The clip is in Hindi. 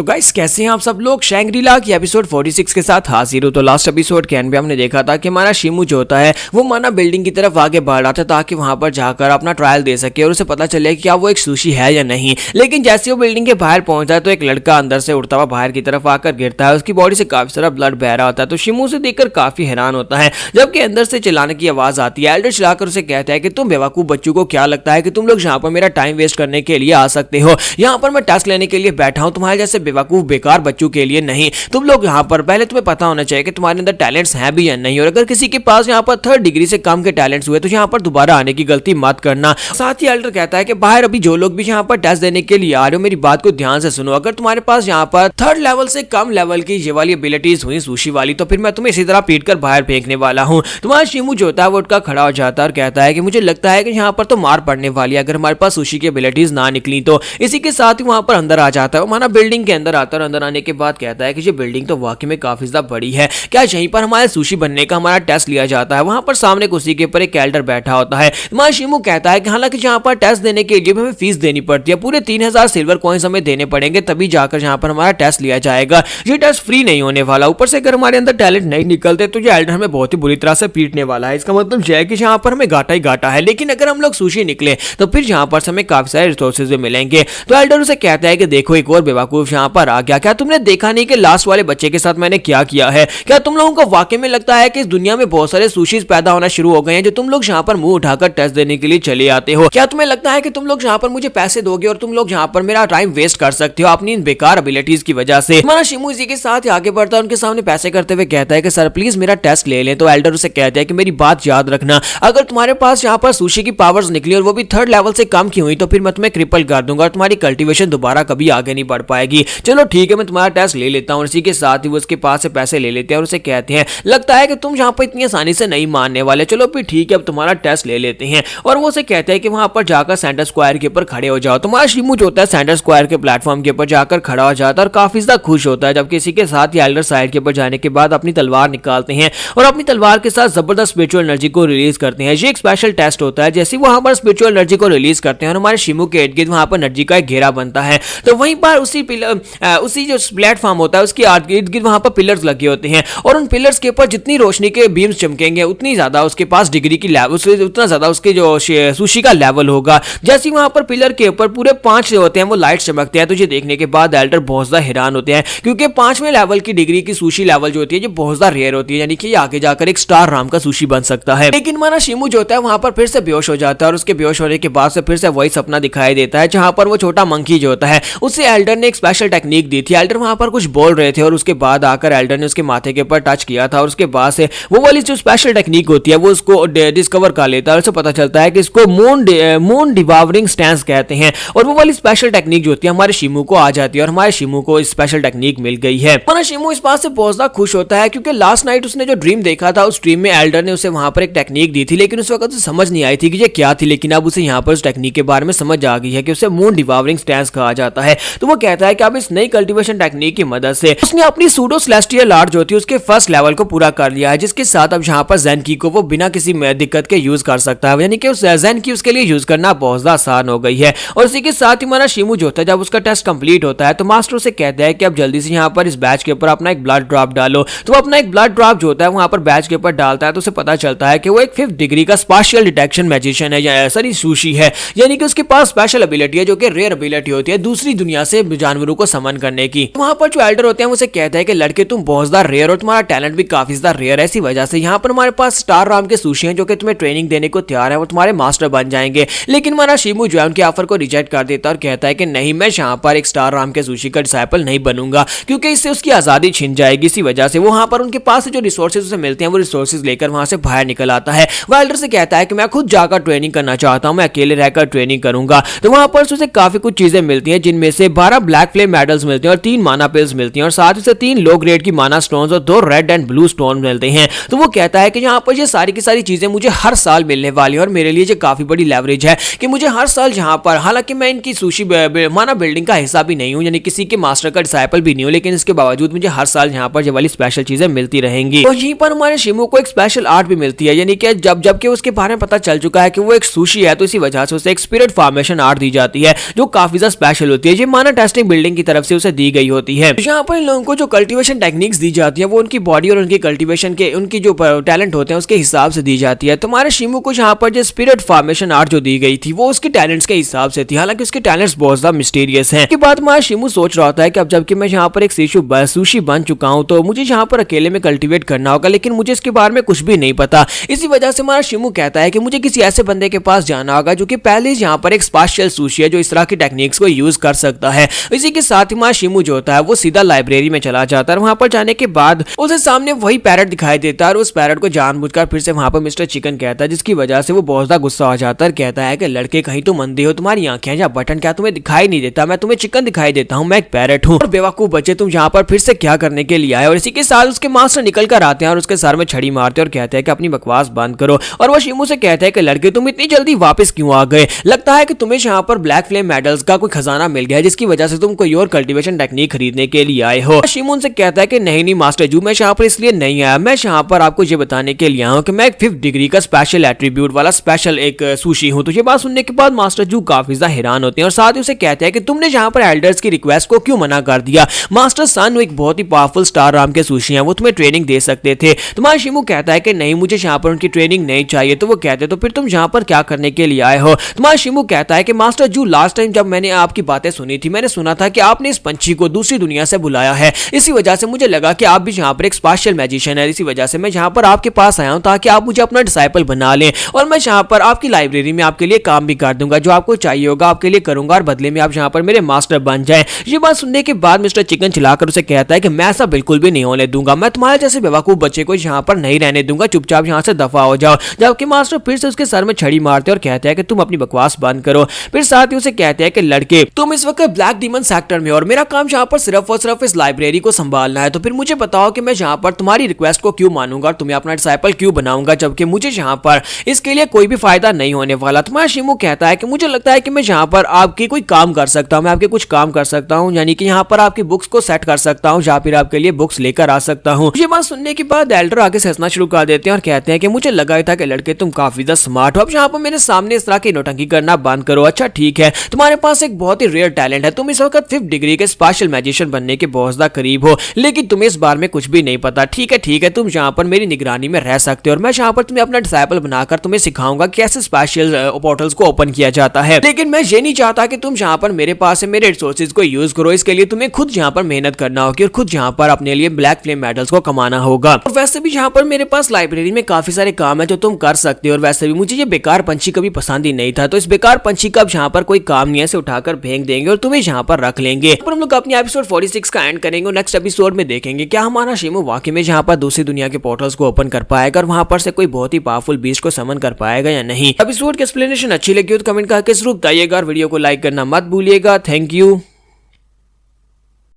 तो गाइस कैसे हैं आप सब लोग। शैंग्री-ला की एपिसोड 46 के साथ हाजिर हूं। तो लास्ट एपिसोड के एंड में हमने देखा था कि हमारा शिमू जो होता है वो माना बिल्डिंग की तरफ आगे बढ़ रहा था ताकि वहां पर जाकर अपना ट्रायल दे सके और उसे पता चले कि क्या वो एक सुशी है या नहीं। लेकिन जैसे वो बिल्डिंग के बाहर पहुंचता है तो एक लड़का अंदर से उड़ता हुआ बाहर की तरफ आकर गिरता है। उसकी बॉडी से काफी सारा ब्लड बह रहा होता है। तो शिमू उसे देखकर काफी हैरान होता है, जबकि अंदर से चिल्लाने की आवाज आती है। एल्डर चिल्लाकर उसे कहता है कि तुम बेवकूफ बच्चों को क्या लगता है कि तुम लोग यहाँ पर मेरा टाइम वेस्ट करने के लिए आ सकते हो। यहाँ पर मैं टेस्ट लेने के लिए बैठा हूँ, तुम्हारे जैसे बेवकूफ बेकार बच्चों के लिए नहीं। तुम लोग यहाँ पर पहले तुम्हें पता होना चाहिए कि तुम्हारे अंदर टैलेंट्स हैं भी या नहीं, और अगर किसी के पास यहाँ पर 3rd डिग्री से कम के टैलेंट्स हुए तो यहाँ पर दोबारा आने की गलती मत करना। साथ ही एल्डर कहता है कि बाहर अभी जो लोग भी यहाँ पर टेस्ट देने के लिए आ रहे हो मेरी बात को ध्यान से सुनो। अगर तुम्हारे पास यहाँ पर 3rd लेवल से कम लेवल की ये वाली एबिलिटीज हुई सुशी वाली तो फिर मैं तुम्हें इसी तरह पीट कर बाहर फेंकने वाला हूँ। तुम्हारा शिमू जो होता है वो उठकर खड़ा हो जाता है और कहता है कि मुझे लगता है कि यहाँ पर तो मार पड़ने वाली है अगर हमारे पास सुशी की एबिलिटीज ना निकली तो। इसी के साथ ही वहां पर अंदर आ जाता है। वो माना बिल्डिंग के अंदर आता है और अंदर आने के बाद कहता है कि ये बिल्डिंग तो वाकई में काफी ज्यादा बड़ी है, क्या यहीं पर हमारे सुशी बनने का हमारा टेस्ट लिया जाता है। वहां पर सामने कुर्सी के ऊपर एक एल्डर बैठा होता है। तुम्हारा शिमू कहता है कि हालांकि यहाँ पर टेस्ट देने के लिए हमें फीस देनी पड़ती है, पूरे 3000 सिल्वर कॉइंस हमें देने पड़ेंगे तभी जाकर यहाँ पर हमारा टेस्ट लिया जाएगा। ये टेस्ट फ्री नहीं होने वाला, ऊपर से अगर हमारे अंदर टैलेंट नहीं निकलते तो ये एल्डर हमें बहुत ही बुरी तरह से पीटने वाला है। इसका मतलब यह है कि यहाँ पर हमें घाटा ही घाटा है, लेकिन अगर हम लोग सुशी निकले तो फिर यहाँ पर हमें काफी सारे रिसोर्सेज भी मिलेंगे। तो एल्डर उसे कहता है कि देखो एक और बेवकूफ यहाँ पर आ गया, क्या तुमने देखा नहीं कि लास्ट वाले बच्चे के साथ मैंने क्या किया है। क्या तुम लोगों को वाकई में लगता है कि इस दुनिया में बहुत सारे सुशीज पैदा होना शुरू हो गए हैं जो तुम लोग यहाँ पर मुंह उठाकर टेस्ट देने के लिए चले आते हो। क्या तुम्हें लगता है कि तुम लोग यहाँ पर मुझे पैसे दोगे और तुम लोग यहाँ पर मेरा टाइम वेस्ट कर सकते हो अपनी इन बेकार एबिलिटीज की वजह से। हमारा शिमू इसी के साथ आगे बढ़ता है, उनके सामने पैसे करते हुए कहता है कि सर प्लीज मेरा टेस्ट ले लें। तो एल्डर उसे कहता है कि मेरी बात याद रखना, अगर तुम्हारे पास यहाँ पर सुशी की पावर्स निकली और वो भी 3rd लेवल से कम की हुई तो फिर मैं तुम्हें क्रिपल कर दूंगा और तुम्हारी कल्टीवेशन दोबारा कभी आगे नहीं बढ़ पाएगी। चलो ठीक है मैं तुम्हारा टेस्ट ले लेता हूँ। इसी के साथ ही वो उसके पास से पैसे ले लेते हैं और उसे कहते हैं लगता है कि तुम यहाँ पर इतनी आसानी से नहीं मानने वाले, चलो फिर ठीक है अब तुम्हारा टेस्ट ले लेते हैं। और वो उसे कहते हैं कि वहां पर जाकर सेंटर स्क्वायर के ऊपर खड़े हो जाओ। तुम्हारा शिमू जो होता है सेंटर स्क्वायर के प्लेटफॉर्म के ऊपर जाकर खड़ा हो जाता है और काफी ज्यादा खुश होता है। जबकि इसी के साथ ही एल्डर साइड के ऊपर जाने के बाद अपनी तलवार निकालते हैं और अपनी तलवार के साथ जबरदस्त स्पिरिचुअल एनर्जी को रिलीज करते हैं। ये एक स्पेशल टेस्ट होता है, जैसे वहां पर स्पिरिचुअल एनर्जी को रिलीज करते हैं और हमारे शिमू के इर्द गिर्द वहां पर एनर्जी का एक घेरा बनता है। तो वहीं पर उसी जो प्लेटफॉर्म होता है उसके इर्द गिर्द वहां पर पिलर्स लगे होते हैं और उन पिलर्स के ऊपर जितनी रोशनी के बीम्स चमकेंगे उतनी ज्यादा उसके पास डिग्री की लेवल, उतना ज्यादा उसके जो सुशी का लेवल होगा। जैसे वहां पर पिलर के ऊपर पूरे 5 होते हैं वो लाइट चमकते हैं। तो ये देखने के बाद एल्डर बहुत ज्यादा हैरान होते हैं क्योंकि 5वें लेवल की डिग्री की सुशी लेवल जो होती है ये बहुत ज्यादा रेयर होती है, यानी कि आगे जाकर एक स्टार राम का सुशी बन सकता है। लेकिन माना शिमू जो होता है वहां पर फिर से बेहोश हो जाता है और उसके बेहोश होने के बाद से फिर से वही सपना दिखाई देता है जहां पर वो छोटा मंकी जो होता है उससे एल्डर ने एक स्पेशल टेक्निक दी थी। एल्डर वहां पर कुछ बोल रहे थे और उसके बाद आकर एल्डर ने उसके माथे के ऊपर टच किया था और उसके बाद से वो वाली जो स्पेशल टेक्निक होती है वो उसको डिस्कवर कर लेता है और उसे पता चलता है कि इसको मून डिवावरिंग स्टैंस कहते हैं। और वो वाली स्पेशल टेक्निक जो होती है हमारे शिमू को आ जाती है और हमारे शिमू को स्पेशल टेक्निक मिल गई है। हमारा शिमू इस बात से बहुत ज्यादा खुश होता है क्योंकि लास्ट नाइट उसने जो ड्रीम देखा था उस ड्रीम में एल्डर ने उसे वहां पर एक टेक्निक दी थी, लेकिन उस वक्त उसे समझ नहीं आई थी कि ये क्या थी। लेकिन अब उसे यहाँ पर उस टेक्निक के बारे में समझ आ गई है कि उसे मून डिवावरिंग स्टैंस कहा जाता है। तो वो कहता है कि अब इस नई कल्टीवेशन टेक्निक की मदद से उसने अपनी सूडो सेलेस्टियल आर्ट जो थी उसके 1st लेवल को पूरा कर लिया है, जिसके साथ अब यहाँ पर ज़ेन की को वो बिना किसी दिक्कत के यूज कर सकता है, यानी कि उस ज़ेन की उसके लिए यूज करना बहुत ज्यादा आसान हो गई है। और इसी के साथ ही हमारा शिमू जो होता है जब उसका टेस्ट कंप्लीट होता है तो मास्टर से कहता है कि अब जल्दी से यहाँ पर इस बैच के ऊपर अपना एक ब्लड ड्रॉप डालो। तो अपना एक ब्लड ड्रॉप जो होता है वहां पर बैच के ऊपर डालता है तो उसे पता चलता है कि वो एक 5th डिग्री का स्पेशल डिटेक्शन मैजिशियन है या सॉरी सुशी है, यानी कि उसके पास स्पेशल एबिलिटी है जो कि रेयर एबिलिटी होती है दूसरी दुनिया से जानवरों को समन करने की। वहां पर जो एल्डर होते हैं उसे कहते हैं कि लड़के तुम बहुत ज्यादा रेयर और तुम्हारा टैलेंट भी काफी ज्यादा रेयर है, ऐसी वजह से यहाँ पर हमारे पास स्टार राम के सुशी हैं जो कि तुम्हें ट्रेनिंग देने को तैयार है, वो तुम्हारे मास्टर बन जाएंगे। लेकिन हमारा शिमू जो है उनके ऑफर को रिजेक्ट कर देता है और कहता है कि नहीं मैं यहाँ पर एक स्टार राम के सुशी का डिसाइपल नहीं बनूंगा क्योंकि इससे उसकी आजादी छिन जाएगी। इसी वजह से वो वहां पर उनके पास जो रिसोर्सेज उसे मिलते हैं वो रिसोर्सेज लेकर वहां से बाहर निकल आता है। वो एल्डर से कहता है कि मैं खुद जाकर ट्रेनिंग करना चाहता हूं, मैं अकेले रहकर ट्रेनिंग करूंगा। तो वहां पर उसे काफी कुछ चीजें मिलती हैं जिनमें से 12 ब्लैक फ्लेम मेडल्स मिलते हैं और 3 माना पिल्स मिलती हैं और साथ ही से 3 लो ग्रेड की माना स्टोन्स और 2 रेड एंड ब्लू स्टोन मिलते हैं। तो वो कहता है कि यहाँ पर ये सारी की सारी चीजें मुझे हर साल मिलने वाली है और मेरे लिए ये काफी बड़ी लेवरेज है कि मुझे हर साल यहाँ पर, हालांकि मैं इनकी सुशी माना बिल्डिंग का हिस्सा भी नहीं हूँ, यानी किसी के मास्टर का डिसाइपल भी नहीं हूँ, लेकिन इसके बावजूद मुझे हर साल यहाँ पर ये वाली स्पेशल चीजें मिलती रहेंगी। और यहीं पर हमारे शिमू को एक स्पेशल आर्ट भी मिलती है, यानी कि जबकि उसके बारे में पता चल चुका है कि वो एक सुशी है तो इसी वजह से उसे एक स्पिरिट फॉर्मेशन आर्ट दी जाती है जो काफी ज्यादा स्पेशल होती है। ये माना टेस्टिंग बिल्डिंग की तरफ से उसे दी गई होती है। यहाँ पर इन लोगों को जो कल्टीवेशन टेक्निक्स दी जाती है वो उनकी बॉडी और उनकी कल्टीवेशन के उनकी जो टैलेंट होते हैं उसके हिसाब से दी जाती है। तुम्हारे शिमू को यहाँ पर जो स्पिरिट फॉर्मेशन आर्ट जो दी गई थी वो उसके टैलेंट्स के हिसाब से थी, हालांकि उसके टैलेंट्स बहुत ज्यादा मिस्टीरियस हैं। के बाद हमारा शिमू सोच रहा होता है कि अब जबकि मैं यहाँ पर एक सुशी बन चुका हूँ तो मुझे यहाँ पर अकेले में कल्टीवेट करना होगा, लेकिन मुझे इसके बारे में कुछ भी नहीं पता। इसी वजह से हमारा शिमू कहता है कि मुझे किसी ऐसे बंदे के पास जाना होगा जो कि पहले यहाँ पर एक स्पेशल सुशी है जो इस तरह की टेक्निक्स को यूज कर सकता है। इसी के साथ ही हमारा शिमू जो होता है वो सीधा लाइब्रेरी में चला जाता है। वहां पर जाने के बाद उसे सामने वही पैरट दिखाई देता है और उस पैरट को जानबूझकर फिर से वहां पर मिस्टर चिकन कहता है, जिसकी वजह से वो बहुत ज्यादा गुस्सा हो जाता है। कहता है कि लड़के कहीं तुम अंधे हो, तुम्हारी आंखें या बटन क्या तुम्हें दिखाई नहीं देता? मैं तुम्हें चिकन दिखाई देता हूँ, मैं एक पैरट हूँ। और बेवकूफ बच्चे तुम यहाँ पर फिर से क्या करने के लिए आए? और इसी के साथ उसके मास्टर निकल कर आते हैं और उसके सर में छड़ी मारते हैं और कहते हैं कि अपनी बकवास बंद करो। और वो शिमू से कहते हैं कि लड़के तुम इतनी जल्दी वापस क्यों आ गए? लगता है कि तुम्हें यहाँ पर ब्लैक फ्लेम मेडल्स का कोई खजाना मिल गया है जिसकी वजह से तुम कोई और कल्टीवेशन टेक्निक खरीदने के लिए आए हो। शिमू उनसे कहता है कि नहीं मास्टर जू, मैं यहाँ पर इसलिए नहीं आया, मैं यहाँ पर आपको ये बताने के लिए आया हूँ कि मैं एक 5th डिग्री का स्पेशल एट्रीब्यूट वाला स्पेशल एक सुशी हूँ। तो ये बात सुनने के बाद मास्टर जू काफी ज्यादा हैरान होते हैं और साथ ही उसे कहते हैं कि तुमने यहाँ पर एल्डर्स की रिक्वेस्ट को क्यों मना कर दिया? मास्टर सन एक बहुत ही पावरफुल स्टार राम के सुशी हैं, वो तुम्हें ट्रेनिंग दे सकते थे। तुम्हारा शिमू कहता है कि नहीं, मुझे यहाँ पर उनकी ट्रेनिंग नहीं चाहिए। तो वो कहते तो फिर तुम यहाँ पर क्या करने के लिए आए हो? तुम्हारा शिमू कहता है कि मास्टर जू, लास्ट टाइम जब मैंने आपकी बातें सुनी थी मैंने सुना था कि आपने इस पंछी को दूसरी दुनिया से बुलाया है, इसी वजह से मुझे लगा कि आप भी यहाँ पर एक स्पेशल मैजिशियन है। इसी वजह से मैं यहाँ पर आपके पास आया हूँ ताकि आप मुझे अपना डिसाइपल बना लें और मैं यहाँ पर आपकी लाइब्रेरी में आपके लिए काम भी कर दूंगा, जो आपको चाहिए होगा आपके लिए करूंगा और बदले में आप यहाँ पर मेरे मास्टर बन जाए। ये बात सुनने के बाद मिस्टर चिकन चिल्लाकर उसे कहता है कि मैं ऐसा बिल्कुल भी नहीं होने दूंगा, मैं तुम्हारे जैसे बेवकूफ बच्चे को यहाँ पर नहीं रहने दूंगा, चुपचाप यहाँ से दफा हो जाओ। जबकि मास्टर फिर से उसके सर में छड़ी मारते और कहते हैं कि तुम अपनी बकवास बंद करो। फिर साथ ही उसे कहते हैं कि लड़के तुम इस वक्त ब्लैक डीमन सेक्टर में और मेरा काम यहाँ पर सिर्फ और सिर्फ इस लाइब्रेरी को संभालना है, तो फिर मुझे बताओ कि मैं यहाँ पर तुम्हारी रिक्वेस्ट को क्यों मानूंगा और तुम्हें अपना डिसाइपल क्यों बनाऊंगा, जबकि मुझे यहाँ पर इसके लिए कोई भी फायदा नहीं होने वाला। तुम्हारा शिमू कहता है कि मुझे लगता है कि मैं यहाँ पर आपकी कोई काम कर सकता हूँ, मैं आपके कुछ काम कर सकता हूँ, यानी कि यहाँ पर आपकी बुक्स को सेट कर सकता हूँ या फिर आपके लिए बुक्स लेकर आ सकता हूँ। ये बात सुनने के बाद एल्डर आगे से हंसना शुरू कर देते हैं और कहते हैं कि मुझे लगा था कि लड़के तुम काफी ज्यादा स्मार्ट हो, अब यहाँ पर मेरे सामने इस तरह की नौटंकी करना बंद करो। अच्छा ठीक है, तुम्हारे पास एक बहुत ही रेयर टैलेंट है, तुम इस वक्त 5th डिग्री के स्पेशल मैजिशियन बनने के बहुत ज्यादा करीब हो, लेकिन तुम्हें इस बारे में कुछ भी नहीं पता। ठीक है, तुम यहाँ पर मेरी निगरानी में रह सकते हो और मैं यहाँ पर तुम्हें अपना डिसाइपल बनाकर तुम्हें सिखाऊंगा कैसे स्पेशल पोर्टल्स को ओपन किया जाता है, लेकिन मैं ये नहीं चाहता कि तुम यहाँ पर मेरे पास से मेरे रिसोर्सेज को यूज करो। इसके लिए तुम्हें खुद यहाँ पर मेहनत करना होगी और खुद यहाँ पर अपने लिए ब्लैक फ्लेम मेडल्स को कमाना होगा। और वैसे भी यहाँ पर मेरे पास लाइब्रेरी में काफी सारे काम है जो तुम कर सकते हो और वैसे भी मुझे ये बेकार पंछी कभी पसंद ही नहीं था, तो इस बेकार पंछी का यहाँ पर कोई काम नहीं है, इसे उठाकर फेंक देंगे और तुम्हें यहाँ पर रख लेंगे। हम लोग अपनी एपिसोड 46 का एंड करेंगे और नेक्स्ट एपिसोड में देखेंगे क्या हमारा शिमू वाकई में यहाँ पर दूसरी दुनिया के पोर्टल्स को ओपन कर पाएगा और वहां पर से कोई बहुत ही पावरफुल बीस्ट को समन कर पाएगा या नहीं। एपिसोड की एक्सप्लेनेशन अच्छी लगी हो तो कमेंट करके जरूर बताइएगा और वीडियो को लाइक करना मत भूलिएगा। Thank you.